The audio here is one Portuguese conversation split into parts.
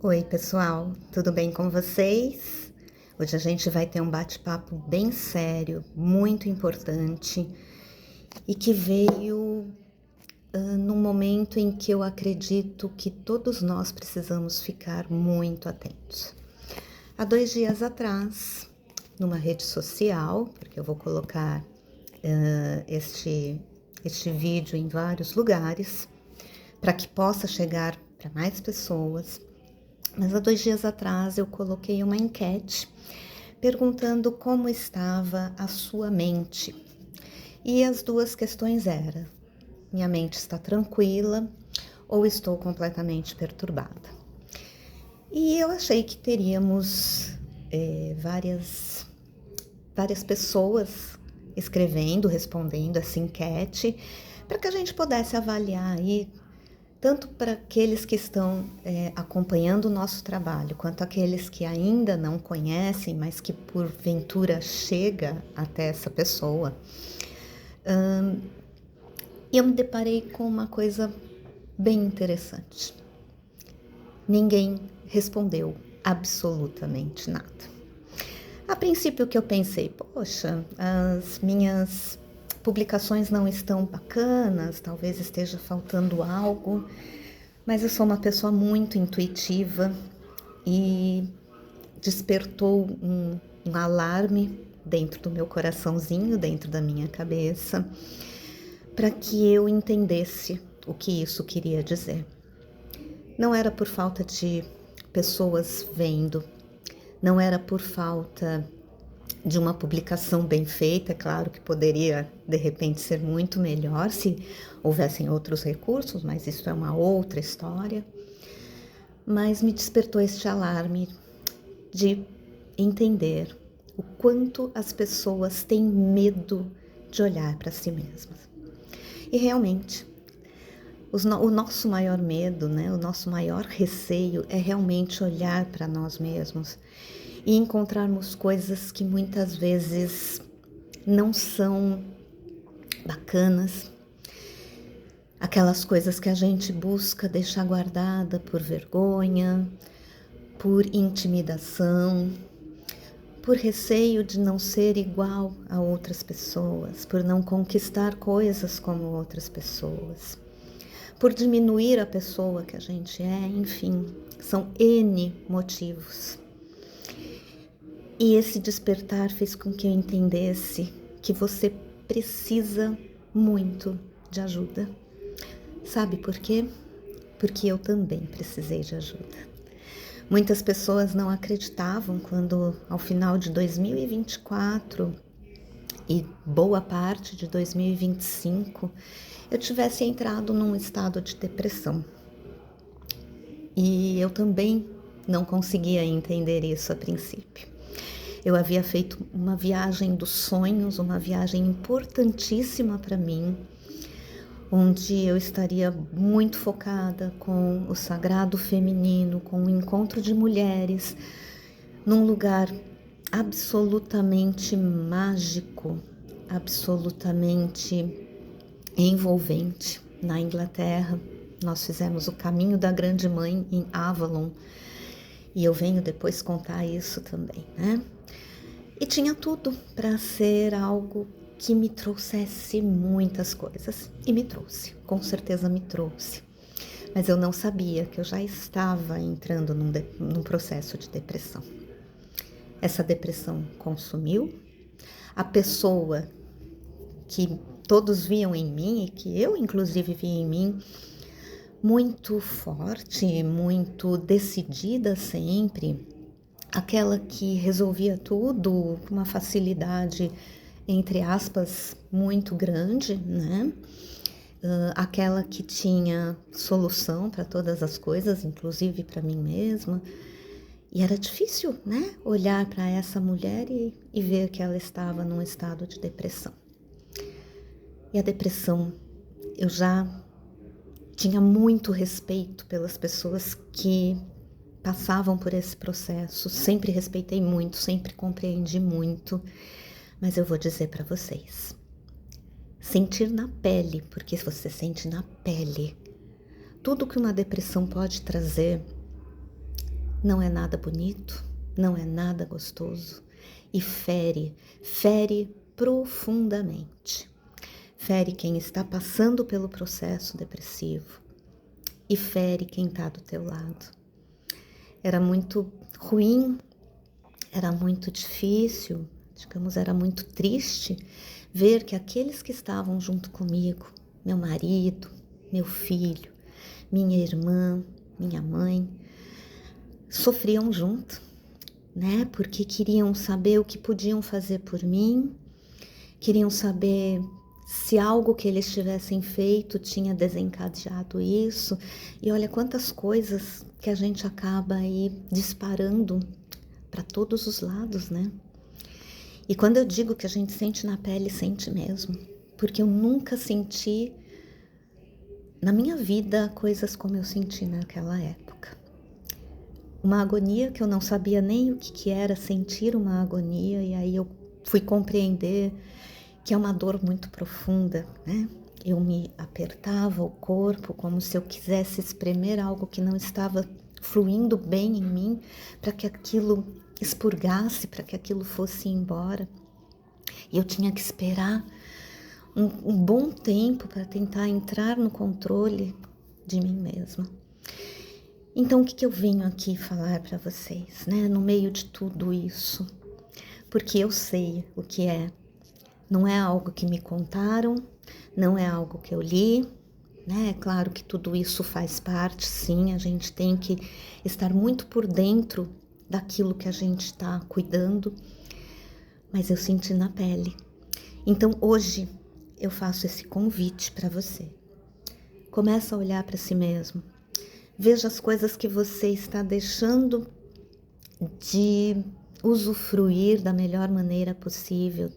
Oi, pessoal, tudo bem com vocês? Hoje a gente vai ter um bate-papo bem sério, muito importante e que veio num momento em que eu acredito que todos nós precisamos ficar muito atentos. Há 2 dias atrás, numa rede social, porque eu vou colocar este vídeo em vários lugares para que possa chegar para mais pessoas. Mas há 2 dias atrás eu coloquei uma enquete perguntando como estava a sua mente. E as duas questões eram: minha mente está tranquila ou estou completamente perturbada? E eu achei que teríamos várias pessoas escrevendo, respondendo essa enquete, para que a gente pudesse avaliar aí, tanto para aqueles que estão acompanhando o nosso trabalho, quanto aqueles que ainda não conhecem, mas que porventura chega até essa pessoa. E eu me deparei com uma coisa bem interessante. Ninguém respondeu absolutamente nada. A princípio que eu pensei, poxa, as minhas publicações não estão bacanas, talvez esteja faltando algo, mas eu sou uma pessoa muito intuitiva e despertou um alarme dentro do meu coraçãozinho, dentro da minha cabeça, para que eu entendesse o que isso queria dizer. Não era por falta de pessoas vendo, não era por falta de uma publicação bem feita, claro que poderia de repente ser muito melhor se houvessem outros recursos, mas isso é uma outra história. Mas me despertou este alarme de entender o quanto as pessoas têm medo de olhar para si mesmas. E realmente, o nosso maior medo, né, o nosso maior receio é realmente olhar para nós mesmos e encontrarmos coisas que muitas vezes não são bacanas, aquelas coisas que a gente busca deixar guardada por vergonha, por intimidação, por receio de não ser igual a outras pessoas, por não conquistar coisas como outras pessoas, por diminuir a pessoa que a gente é, enfim, são N motivos. E esse despertar fez com que eu entendesse que você precisa muito de ajuda. Sabe por quê? Porque eu também precisei de ajuda. Muitas pessoas não acreditavam quando, ao final de 2024 e boa parte de 2025, eu tivesse entrado num estado de depressão. E eu também não conseguia entender isso a princípio. Eu havia feito uma viagem dos sonhos, uma viagem importantíssima para mim, onde eu estaria muito focada com o sagrado feminino, com o encontro de mulheres, num lugar absolutamente mágico, absolutamente envolvente, na Inglaterra. Nós fizemos o caminho da Grande Mãe em Avalon, e eu venho depois contar isso também, né? E tinha tudo para ser algo que me trouxesse muitas coisas. E me trouxe, com certeza me trouxe. Mas eu não sabia que eu já estava entrando num processo de depressão. Essa depressão consumiu. A pessoa que todos viam em mim, e que eu inclusive vi em mim, muito forte, muito decidida sempre, aquela que resolvia tudo com uma facilidade, entre aspas, muito grande, né? Aquela que tinha solução para todas as coisas, inclusive para mim mesma. E era difícil, né? Olhar para essa mulher e ver que ela estava num estado de depressão. E a depressão, eu já tinha muito respeito pelas pessoas que passavam por esse processo, sempre respeitei muito, sempre compreendi muito, mas eu vou dizer para vocês, sentir na pele, porque se você sente na pele tudo que uma depressão pode trazer, não é nada bonito, não é nada gostoso e fere profundamente. Fere quem está passando pelo processo depressivo e fere quem está do teu lado. Era muito ruim, era muito difícil, digamos, era muito triste ver que aqueles que estavam junto comigo, meu marido, meu filho, minha irmã, minha mãe, sofriam junto, né? Porque queriam saber o que podiam fazer por mim, queriam saber se algo que eles tivessem feito tinha desencadeado isso. E olha quantas coisas que a gente acaba aí disparando para todos os lados, né? E quando eu digo que a gente sente na pele, sente mesmo. Porque eu nunca senti na minha vida coisas como eu senti naquela época. Uma agonia que eu não sabia nem o que era sentir uma agonia, e aí eu fui compreender que é uma dor muito profunda, né? Eu me apertava o corpo como se eu quisesse espremer algo que não estava fluindo bem em mim, para que aquilo expurgasse, para que aquilo fosse embora. E eu tinha que esperar um bom tempo para tentar entrar no controle de mim mesma. Então, o que eu venho aqui falar para vocês, né? No meio de tudo isso, porque eu sei o que é. Não é algo que me contaram, não é algo que eu li, né? É claro que tudo isso faz parte, sim, a gente tem que estar muito por dentro daquilo que a gente está cuidando, mas eu senti na pele. Então, hoje, eu faço esse convite para você. Começa a olhar para si mesmo. Veja as coisas que você está deixando de usufruir da melhor maneira possível.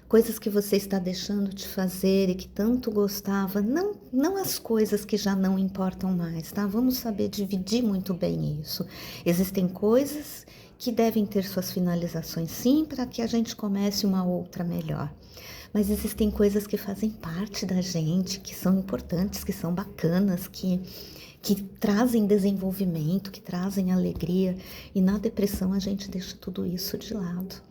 Coisas que você está deixando de fazer e que tanto gostava. Não as coisas que já não importam mais, tá? Vamos saber dividir muito bem isso. Existem coisas que devem ter suas finalizações, sim, para que a gente comece uma outra melhor. Mas existem coisas que fazem parte da gente, que são importantes, que são bacanas, que trazem desenvolvimento, que trazem alegria. E na depressão a gente deixa tudo isso de lado.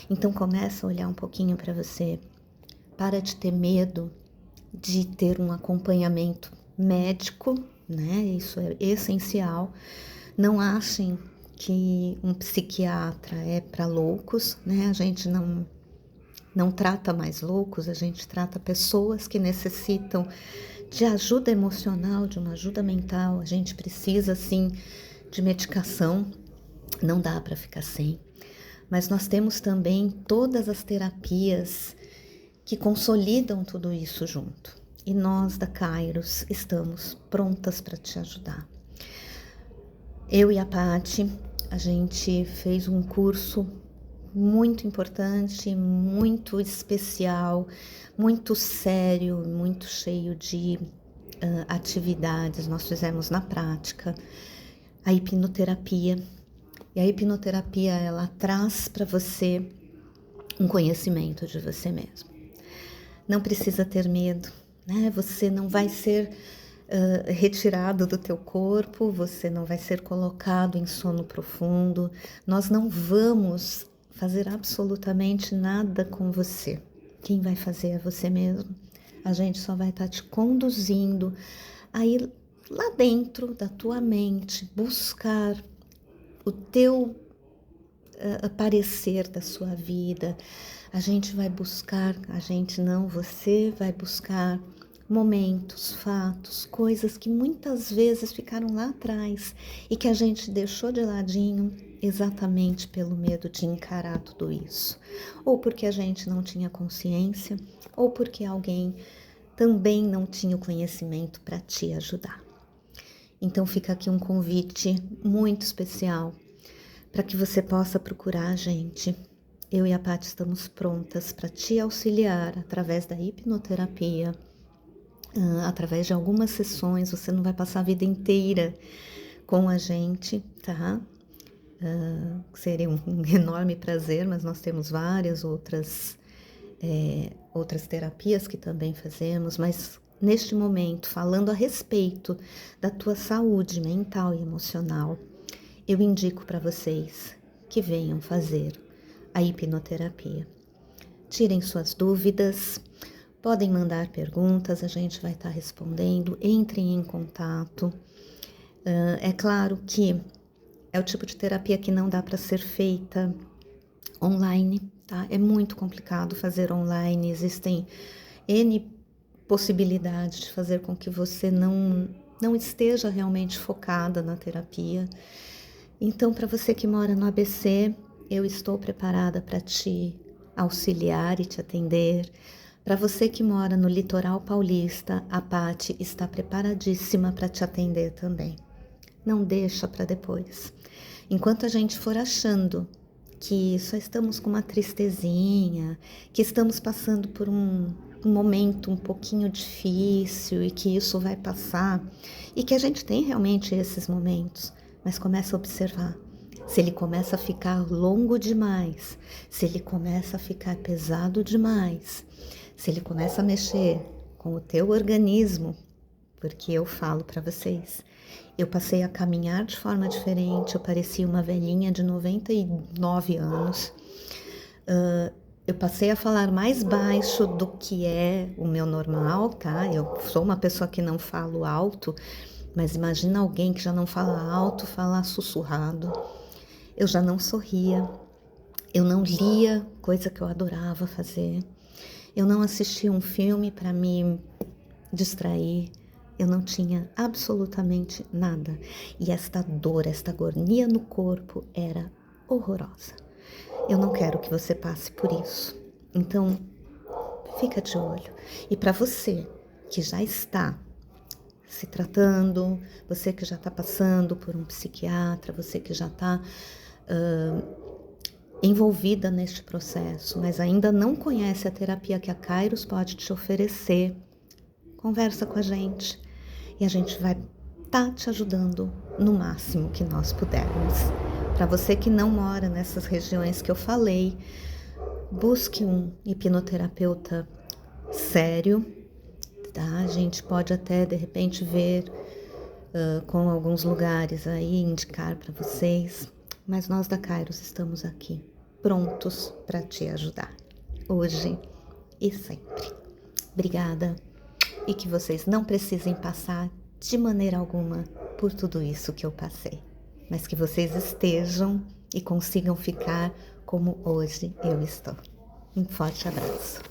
Então começa a olhar um pouquinho para você. Para de ter medo de ter um acompanhamento médico, né? Isso é essencial. Não achem que um psiquiatra é para loucos, né? A gente não trata mais loucos, a gente trata pessoas que necessitam de ajuda emocional, de uma ajuda mental. A gente precisa, sim, de medicação, não dá para ficar sem. Mas nós temos também todas as terapias que consolidam tudo isso junto. E nós da Kairos estamos prontas para te ajudar. Eu e a Paty, a gente fez um curso muito importante, muito especial, muito sério, muito cheio de atividades. Nós fizemos na prática a hipnoterapia. E a hipnoterapia, ela traz para você um conhecimento de você mesmo. Não precisa ter medo, né? Você não vai ser retirado do teu corpo, você não vai ser colocado em sono profundo. Nós não vamos fazer absolutamente nada com você. Quem vai fazer é você mesmo. A gente só vai estar te conduzindo a ir lá dentro da tua mente, buscar o teu parecer da sua vida. A gente vai buscar, você vai buscar momentos, fatos, coisas que muitas vezes ficaram lá atrás e que a gente deixou de ladinho exatamente pelo medo de encarar tudo isso. Ou porque a gente não tinha consciência, ou porque alguém também não tinha o conhecimento para te ajudar. Então fica aqui um convite muito especial para que você possa procurar a gente. Eu e a Paty estamos prontas para te auxiliar através da hipnoterapia, através de algumas sessões. Você não vai passar a vida inteira com a gente, tá? Seria um enorme prazer, mas nós temos várias outras terapias que também fazemos, mas neste momento, falando a respeito da tua saúde mental e emocional, eu indico para vocês que venham fazer a hipnoterapia. Tirem suas dúvidas, podem mandar perguntas, a gente vai estar respondendo, entrem em contato. É claro que é o tipo de terapia que não dá para ser feita online, tá? É muito complicado fazer online, existem N possibilidades de fazer com que você não esteja realmente focada na terapia. Então, para você que mora no ABC, eu estou preparada para te auxiliar e te atender. Para você que mora no litoral paulista, a Paty está preparadíssima para te atender também. Não deixa para depois. Enquanto a gente for achando que só estamos com uma tristezinha, que estamos passando por um momento um pouquinho difícil e que isso vai passar, e que a gente tem realmente esses momentos, mas começa a observar. Se ele começa a ficar longo demais, se ele começa a ficar pesado demais, se ele começa a mexer com o teu organismo, porque eu falo para vocês, eu passei a caminhar de forma diferente, eu parecia uma velhinha de 99 anos, eu passei a falar mais baixo do que é o meu normal, tá? Eu sou uma pessoa que não falo alto, mas imagina alguém que já não fala alto, falar sussurrado. Eu já não sorria, eu não lia, coisa que eu adorava fazer. Eu não assistia um filme para me distrair. Eu não tinha absolutamente nada. E esta dor, esta agonia no corpo era horrorosa. Eu não quero que você passe por isso. Então, fica de olho. E para você que já está se tratando, você que já está passando por um psiquiatra, você que já está envolvida neste processo, mas ainda não conhece a terapia que a Kairos pode te oferecer, conversa com a gente e a gente vai estar te ajudando no máximo que nós pudermos. Para você que não mora nessas regiões que eu falei, busque um hipnoterapeuta sério, tá? A gente pode até de repente ver com alguns lugares aí, indicar para vocês, mas nós da Kairos estamos aqui, prontos para te ajudar, hoje e sempre. Obrigada, e que vocês não precisem passar de maneira alguma por tudo isso que eu passei, mas que vocês estejam e consigam ficar como hoje eu estou. Um forte abraço.